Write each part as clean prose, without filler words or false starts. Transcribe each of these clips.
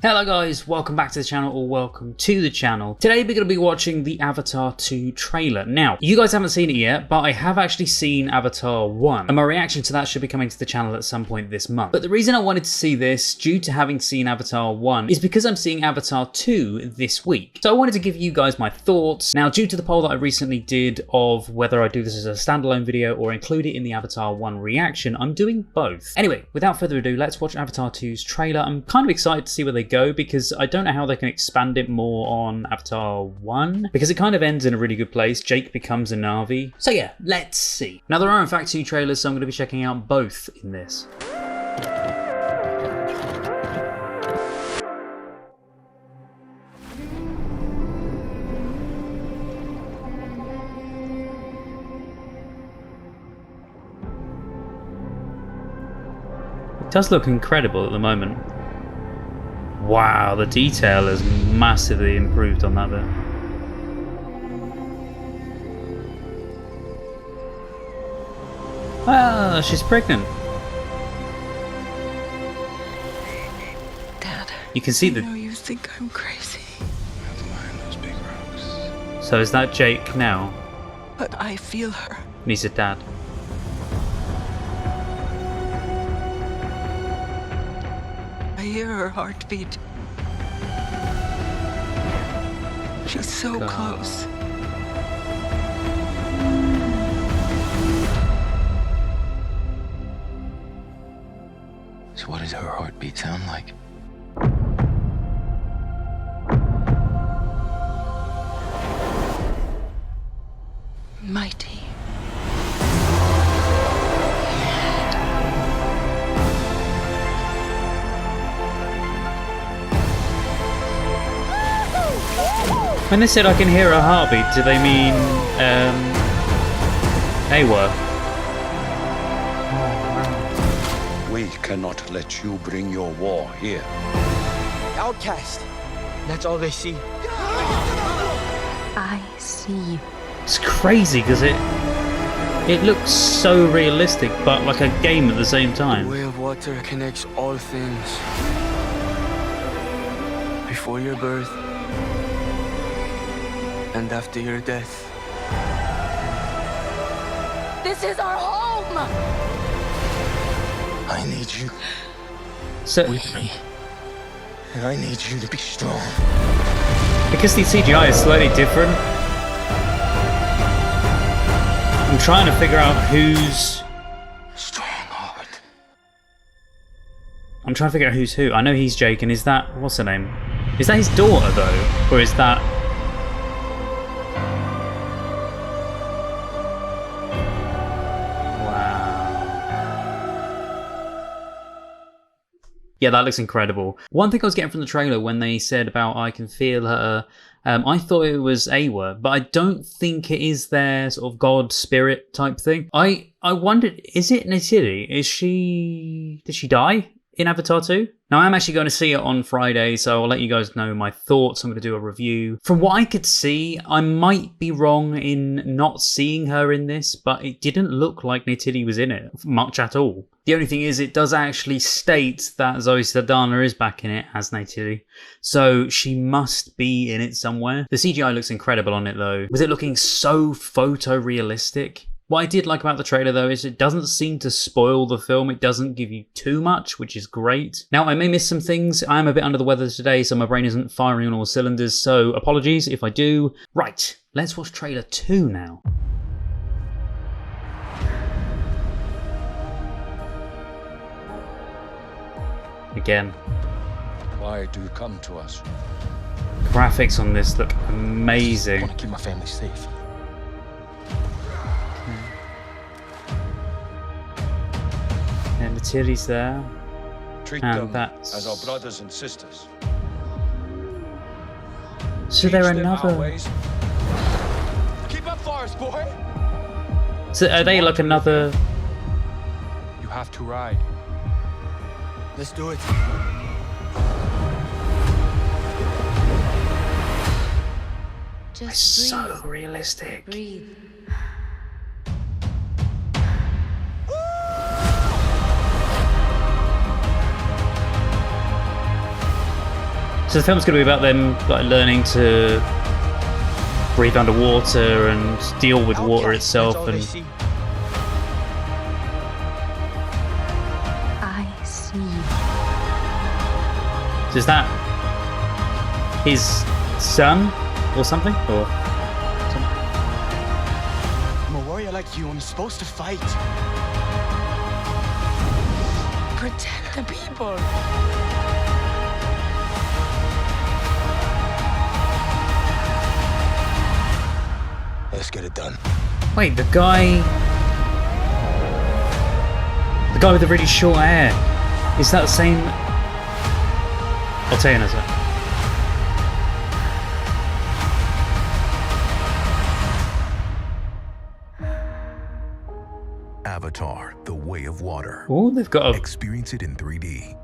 Hello guys, welcome back to the channel, or welcome to the channel. Today we're going to be watching the Avatar 2 trailer. Now, you guys haven't seen it yet, but I have actually seen Avatar 1, and my reaction to that should be coming to the channel at some point this month. But the reason I wanted to see this, due to having seen Avatar 1, is because I'm seeing Avatar 2 this week. So I wanted to give you guys my thoughts. Now, due to the poll that I recently did of whether I do this as a standalone video or include it in the Avatar 1 reaction, I'm doing both. Anyway, without further ado, let's watch Avatar 2's trailer. I'm kind of excited to see where they go, because I don't know how they can expand it more on Avatar 1, because it kind of ends in a really good place. Jake becomes a Na'vi. So yeah, let's see. Now there are in fact 2 trailers, so I'm going to be checking out both in this. It does look incredible at the moment. Wow, the detail has massively improved on that bit. Ah, she's pregnant. Dad, you can see I know you think I'm crazy. Those big rocks. So is that Jake now? But I feel her. And he's a dad. I hear her heartbeat. She's so close. So what does her heartbeat sound like? Mighty. When they said I can hear her heartbeat, do they mean Awa? We cannot let you bring your war here. Outcast. That's all they see. I see you. It's crazy because it looks so realistic, but like a game at the same The time. way of water connects all things. Before your birth and after your death. This is our home! I need you So with me. And I need you to be strong. because the CGI is slightly different, I'm trying to figure out who's. Strong heart. I'm trying to figure out who's who. I know he's Jake, and is that, what's her name? Is that his daughter though, or is that? Yeah, that looks incredible. One thing I was getting from the trailer when they said about I can feel her, I thought it was Awa, but I don't think it is their sort of god spirit type thing. I wondered, is it Neytiri? Did she die in Avatar 2? Now I'm actually going to see it on Friday, so I'll let you guys know my thoughts. I'm going to do a review. From what I could see, I might be wrong in not seeing her in this, but it didn't look like Neytiri was in it much at all. The only thing is, it does actually state that Zoe Saldana is back in it as Neytiri, so she must be in it somewhere. The CGI looks incredible on it though. With it looking so photorealistic. What I did like about the trailer though is it doesn't seem to spoil the film. It doesn't give you too much, which is great. Now I may miss some things. I am a bit under the weather today, so my brain isn't firing on all cylinders, so apologies if I do. Right, let's watch trailer 2 now. Again, Why do you come to us? graphics on this look amazing. I want to keep my family safe. And the Tiri's there. Treat And them that's- as our brothers and sisters. So they're Teach them our another. ways. Keep up, Forest boy. So are they like another? You have to ride. Let's do it. Just So realistic. breathe. So the film's going to be about them like learning to breathe underwater and deal with water itself. And I see you. so is that his son or something? Or I'm a warrior like you. I'm supposed to fight. Protect the people. Let's get it done. wait, the guy with the really short hair, is that the same? I'll tell you in a sec. Avatar: The Way of Water. Oh, they've got a Experience it in 3D.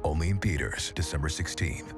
Only in theaters, December 16th.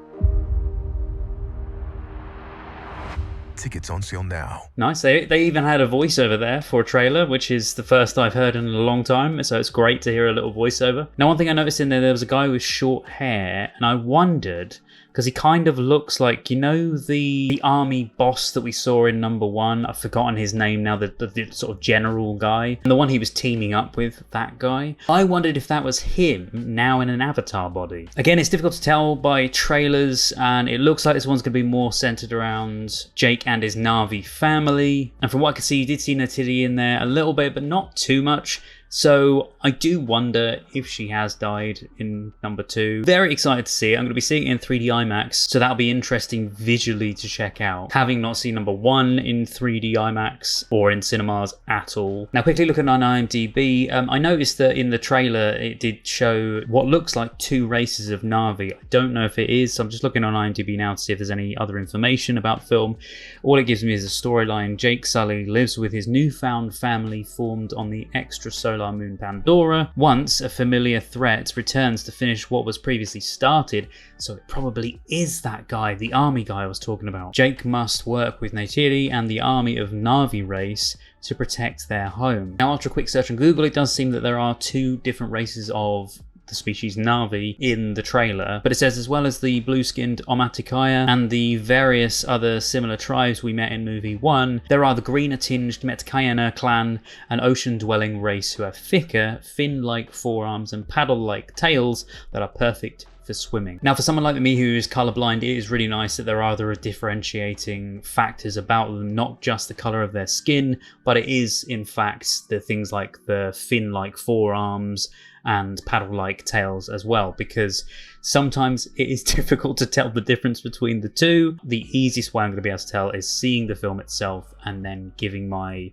Tickets on sale now. nice. They even had a voiceover there for a trailer, which is the first I've heard in a long time, so it's great to hear a little voiceover. Now, one thing I noticed in there was a guy with short hair, and I wondered, because he kind of looks like, you know, the army boss that we saw in number 1. I've forgotten his name now, the sort of general guy, and the one he was teaming up with, that guy. I wondered if that was him now in an Avatar body. Again, it's difficult to tell by trailers, and it looks like this one's going to be more centered around Jake and his Na'vi family. And from what I could see, you did see Neytiri in there a little bit, but not too much. So I do wonder if she has died in number 2. Very excited to see it. I'm going to be seeing it in 3D IMAX, so that'll be interesting visually to check out, having not seen number 1 in 3D IMAX or in cinemas at all. Now, quickly looking on IMDb, I noticed that in the trailer it did show what looks like 2 races of Na'vi. I don't know if it is, so I'm just looking on IMDb now to see if there's any other information about the film. All it gives me is a storyline. Jake Sully lives with his newfound family formed on the extrasolar moon Pandora. Once a familiar threat returns to finish what was previously started, so it probably is that guy, the army guy I was talking about. Jake must work with Neytiri and the army of Na'vi race to protect their home. Now, after a quick search on Google, it does seem that there are 2 different races of the species Na'vi in the trailer, but it says as well as the blue-skinned Omaticaya and the various other similar tribes we met in movie 1, there are the greener-tinged Metkayana clan, an ocean-dwelling race who have thicker, fin-like forearms and paddle-like tails that are perfect for swimming. Now, for someone like me who is colorblind, it is really nice that there are other differentiating factors about them, not just the color of their skin, but it is in fact the things like the fin-like forearms and paddle-like tails as well, because sometimes it is difficult to tell the difference between the two. The easiest way I'm going to be able to tell is seeing the film itself and then giving my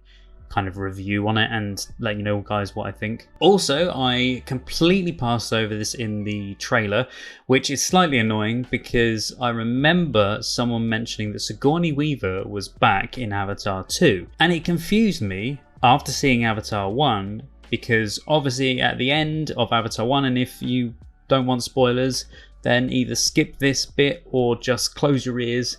kind of review on it and let you know, guys, what I think. Also, I completely passed over this in the trailer, which is slightly annoying because I remember someone mentioning that Sigourney Weaver was back in Avatar 2, and it confused me after seeing Avatar 1, because obviously at the end of Avatar 1, and if you don't want spoilers, then either skip this bit or just close your ears,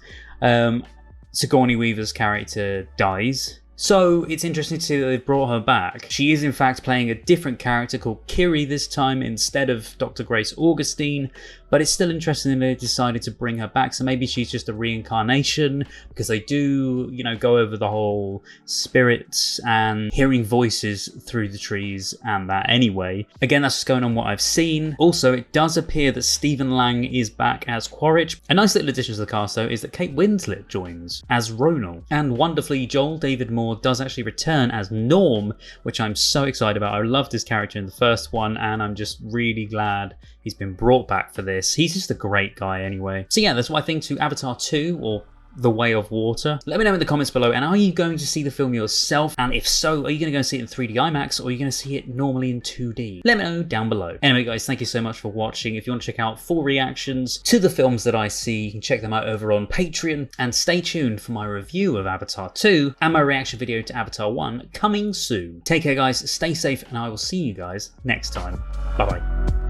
Sigourney Weaver's character dies. So it's interesting to see that they've brought her back. She is in fact playing a different character called Kiri this time instead of Dr. Grace Augustine, but it's still interesting that they decided to bring her back. So maybe she's just a reincarnation, because they do, you know, go over the whole spirits and hearing voices through the trees and that anyway. Again, that's just going on what I've seen. Also, it does appear that Stephen Lang is back as Quaritch. A nice little addition to the cast though is that Kate Winslet joins as Ronal, and wonderfully Joel David Moore does actually return as Norm, which I'm so excited about. I loved his character in the first one, and I'm just really glad he's been brought back for this. He's just a great guy anyway. So yeah, that's what I think to Avatar 2, or The Way of Water. Let me know in the comments below, and are you going to see the film yourself? And if so, are you going to go see it in 3D IMAX, or are you going to see it normally in 2D? Let me know down below. Anyway guys, thank you so much for watching. If you want to check out full reactions to the films that I see, you can check them out over on Patreon, and stay tuned for my review of Avatar 2 and my reaction video to Avatar 1 coming soon. Take care guys, stay safe, and I will see you guys next time. Bye bye.